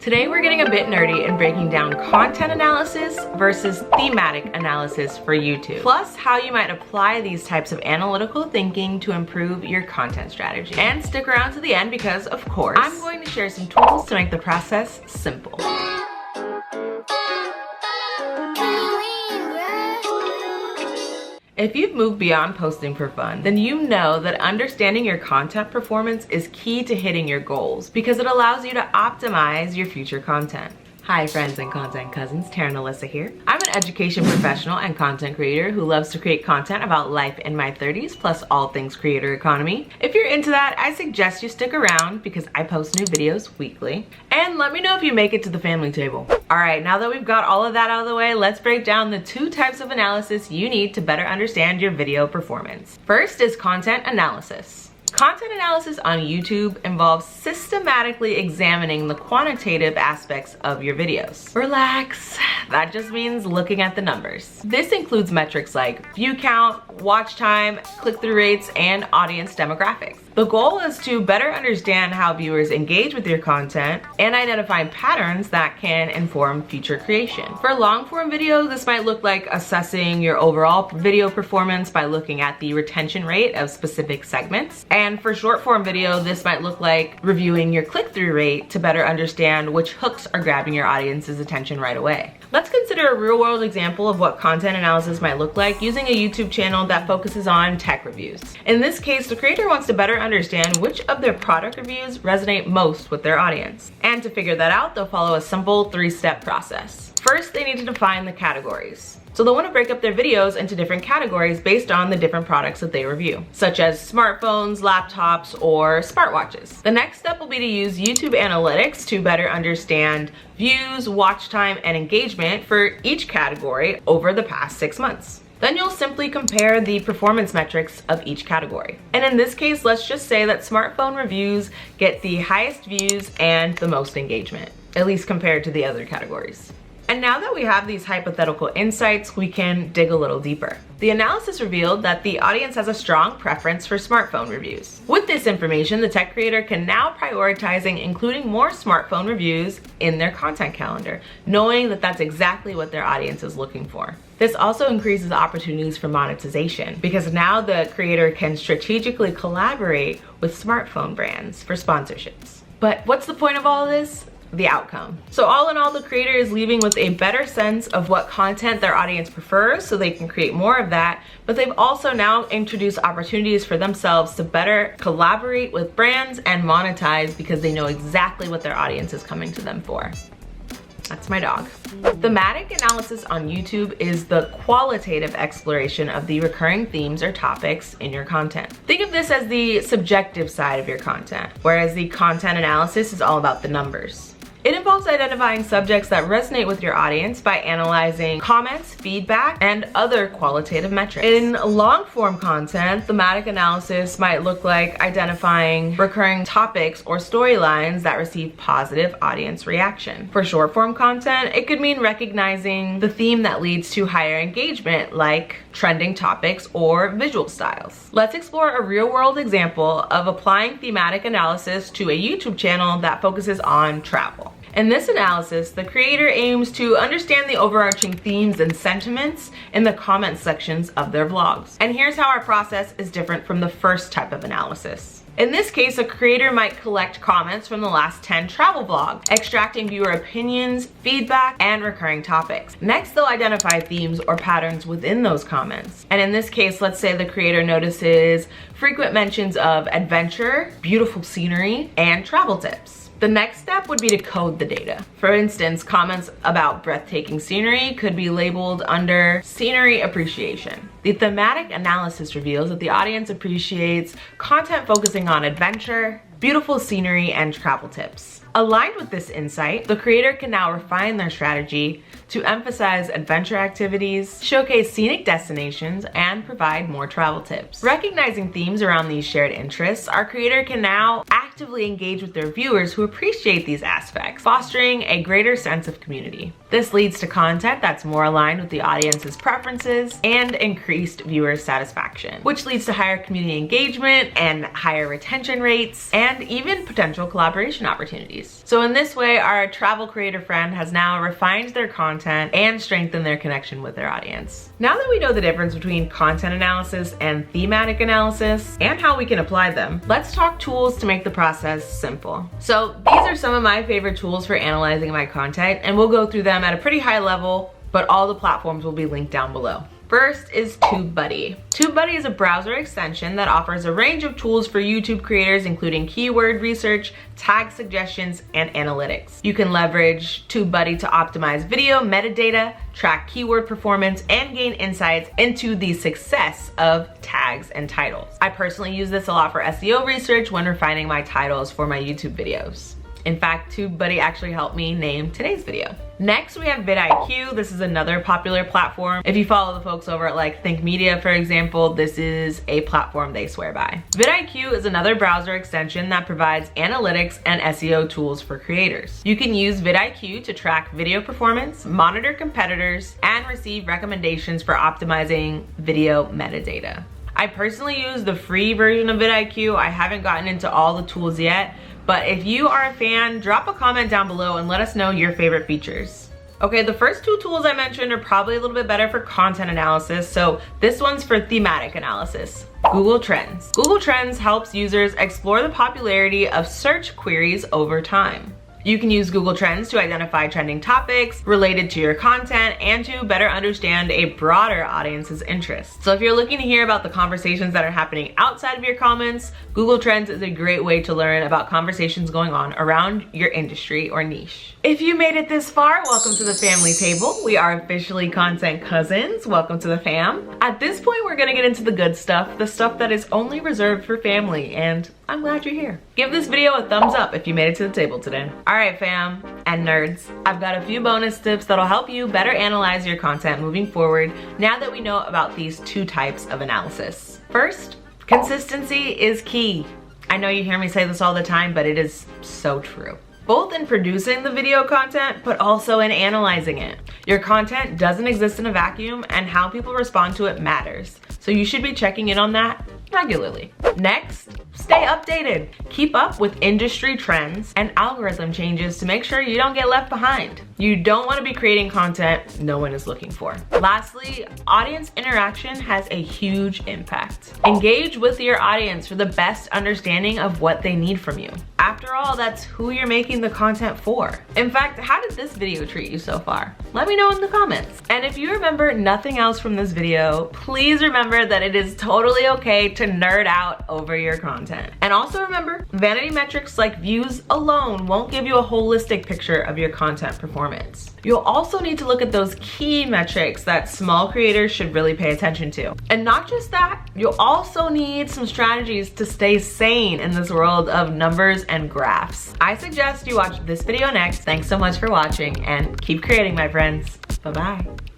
Today we're getting a bit nerdy and breaking down content analysis versus thematic analysis for YouTube, plus how you might apply these types of analytical thinking to improve your content strategy. And stick around to the end because, of course, I'm going to share some tools to make the process simple. If you've moved beyond posting for fun, then you know that understanding your content performance is key to hitting your goals because it allows you to optimize your future content. Hi friends and content cousins, Tarynallyssa here. I'm an education professional and content creator who loves to create content about life in my 30s plus all things creator economy. If you're into that, I suggest you stick around because I post new videos weekly. And let me know if you make it to the family table. Alright, now that we've got all of that out of the way, let's break down the two types of analysis you need to better understand your video performance. First is content analysis. Content analysis on YouTube involves systematically examining the quantitative aspects of your videos. Relax, that just means looking at the numbers. This includes metrics like view count, watch time, click-through rates, and audience demographics. The goal is to better understand how viewers engage with your content and identify patterns that can inform future creation. For long-form videos, this might look like assessing your overall video performance by looking at the retention rate of specific segments. And for short-form video, this might look like reviewing your click-through rate to better understand which hooks are grabbing your audience's attention right away. Let's consider a real-world example of what content analysis might look like using a YouTube channel that focuses on tech reviews. In this case, the creator wants to better understand which of their product reviews resonate most with their audience. And to figure that out, they'll follow a simple 3-step process. First, they need to define the categories. So they'll want to break up their videos into different categories based on the different products that they review, such as smartphones, laptops, or smartwatches. The next step will be to use YouTube analytics to better understand views, watch time, and engagement for each category over the past 6 months. Then you'll simply compare the performance metrics of each category. And in this case, let's just say that smartphone reviews get the highest views and the most engagement, at least compared to the other categories. And now that we have these hypothetical insights, we can dig a little deeper. The analysis revealed that the audience has a strong preference for smartphone reviews. With this information, the tech creator can now prioritizing including more smartphone reviews in their content calendar, knowing that that's exactly what their audience is looking for. This also increases opportunities for monetization because now the creator can strategically collaborate with smartphone brands for sponsorships. But what's the point of all of this? The outcome. So all in all, the creator is leaving with a better sense of what content their audience prefers so they can create more of that, but they've also now introduced opportunities for themselves to better collaborate with brands and monetize because they know exactly what their audience is coming to them for. That's my dog. Thematic analysis on YouTube is the qualitative exploration of the recurring themes or topics in your content. Think of this as the subjective side of your content, whereas the content analysis is all about the numbers. It involves identifying subjects that resonate with your audience by analyzing comments, feedback, and other qualitative metrics. In long-form content, thematic analysis might look like identifying recurring topics or storylines that receive positive audience reaction. For short-form content, it could mean recognizing the theme that leads to higher engagement, like trending topics or visual styles. Let's explore a real-world example of applying thematic analysis to a YouTube channel that focuses on travel. In this analysis, the creator aims to understand the overarching themes and sentiments in the comment sections of their vlogs. And here's how our process is different from the first type of analysis. In this case, a creator might collect comments from the last 10 travel vlogs, extracting viewer opinions, feedback, and recurring topics. Next, they'll identify themes or patterns within those comments. And in this case, let's say the creator notices frequent mentions of adventure, beautiful scenery, and travel tips. The next step would be to code the data. For instance, comments about breathtaking scenery could be labeled under scenery appreciation. The thematic analysis reveals that the audience appreciates content focusing on adventure, beautiful scenery, and travel tips. Aligned with this insight, the creator can now refine their strategy to emphasize adventure activities, showcase scenic destinations, and provide more travel tips. Recognizing themes around these shared interests, our creator can now actively engage with their viewers who appreciate these aspects, fostering a greater sense of community. This leads to content that's more aligned with the audience's preferences and increased viewer satisfaction, which leads to higher community engagement and higher retention rates, and even potential collaboration opportunities. strategies. So in this way, our travel creator friend has now refined their content and strengthened their connection with their audience. Now that we know the difference between content analysis and thematic analysis and how we can apply them, let's talk tools to make the process simple. So these are some of my favorite tools for analyzing my content, and we'll go through them at a pretty high level, but all the platforms will be linked down below. First is Tubebuddy. Tubebuddy is a browser extension that offers a range of tools for YouTube creators, including keyword research, tag suggestions, and analytics. You can leverage Tubebuddy to optimize video metadata, track keyword performance, and gain insights into the success of tags and titles. I personally use this a lot for SEO research when refining my titles for my YouTube videos. In fact, Tubebuddy actually helped me name today's video. Next, we have VidIQ. This is another popular platform. If you follow the folks over at like Think Media, for example, this is a platform they swear by. VidIQ is another browser extension that provides analytics and SEO tools for creators. You can use VidIQ to track video performance, monitor competitors, and receive recommendations for optimizing video metadata. I personally use the free version of VidIQ. I haven't gotten into all the tools yet, but if you are a fan, drop a comment down below and let us know your favorite features. Okay, the first two tools I mentioned are probably a little bit better for content analysis, so this one's for thematic analysis. Google Trends. Google Trends helps users explore the popularity of search queries over time. You can use Google Trends to identify trending topics related to your content and to better understand a broader audience's interests. So if you're looking to hear about the conversations that are happening outside of your comments, Google Trends is a great way to learn about conversations going on around your industry or niche. If you made it this far, welcome to the family table. We are officially content cousins. Welcome to the fam. At this point, we're gonna get into the good stuff, the stuff that is only reserved for family, and I'm glad you're here. Give this video a thumbs up if you made it to the table today. All right, fam and nerds, I've got a few bonus tips that'll help you better analyze your content moving forward now that we know about these two types of analysis. First, consistency is key. I know you hear me say this all the time, but it is so true. Both in producing the video content, but also in analyzing it. Your content doesn't exist in a vacuum, and how people respond to it matters. So you should be checking in on that regularly. Next, stay updated. Keep up with industry trends and algorithm changes to make sure you don't get left behind. You don't want to be creating content no one is looking for. Lastly, audience interaction has a huge impact. Engage with your audience for the best understanding of what they need from you. After all, that's who you're making the content for. In fact, how did this video treat you so far? Let me know in the comments. And if you remember nothing else from this video, please remember that it is totally okay to nerd out over your content. And also remember, vanity metrics like views alone won't give you a holistic picture of your content performance. You'll also need to look at those key metrics that small creators should really pay attention to. And not just that, you'll also need some strategies to stay sane in this world of numbers and graphs. I suggest you watch this video next. Thanks so much for watching and keep creating, my friends. Bye-bye.